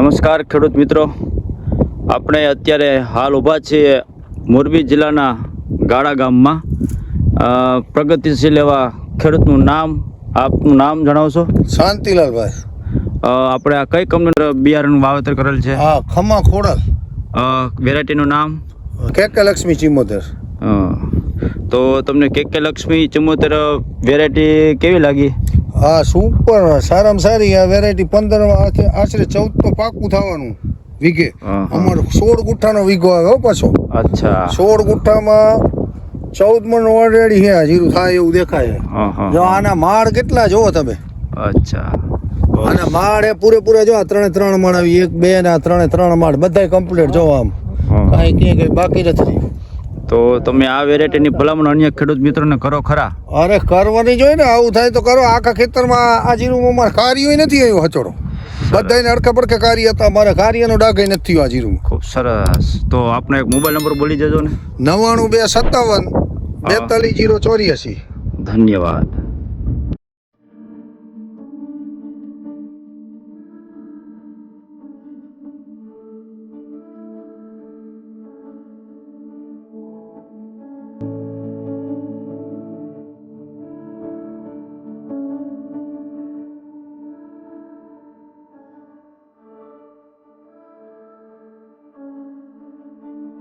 નમસ્કાર ખેડૂત મિત્રો, આપણે અત્યારે હાલ ઊભા છીએ મોરબી જિલ્લાના ગાળા ગામમાં. પ્રગતિશીલ એવા ખેડૂતનું નામ, આપનું નામ જણાવશો? શાંતિલાલભાઈ. આપણે આ કઈ કંપનીનું બિયારણનું વાવેતર કરેલ છે? હા, ખમા ખોડલ. વેરાયટીનું નામ કેકે લક્ષ્મી ચિમોતેર. તો તમને કેકે લક્ષ્મી ચિમોતેર વેરાયટી કેવી લાગી? હા, સુપર, સારામાં સારી. આ વેરાયટી 15 આશરે 14 તો પાકું થવાનું વીઘે. અમારો 16 ગુઠ્ઠાનો વીઘો આવે હો પાછો. અચ્છા, 16 ગુઠ્ઠામાં 14 મણ ઓલરેડી હે જીરું થાય એવું દેખાય. જો આના માળ કેટલા જોવો તમે. અચ્છા, આના માળ એ પૂરેપૂરા જો 3 માળ આવી, 1 2 ના 3 માળ બધાય કમ્પ્લીટ જોવો. આમ કઈ બાકી નથી. તો તમે આ વેરાયટીની ભલામણ અન્ય ખેડૂત મિત્રોને કરો ખરા? અરે કરવાની જોઈએ ને, આવું થાય તો કરો. આખા ખેતરમાં આ જીરું અમારે કાર્ય નથી આવ્યો હચોડો. બધાને અડકે પડકે કાર્ય હતા, મારે કાર્યનો ડાઘ નથી થયો આ જીરું. ખૂબ સરસ. તો આપનો એક મોબાઈલ નંબર બોલી જજો ને. 99 257 42 084. ધન્યવાદ.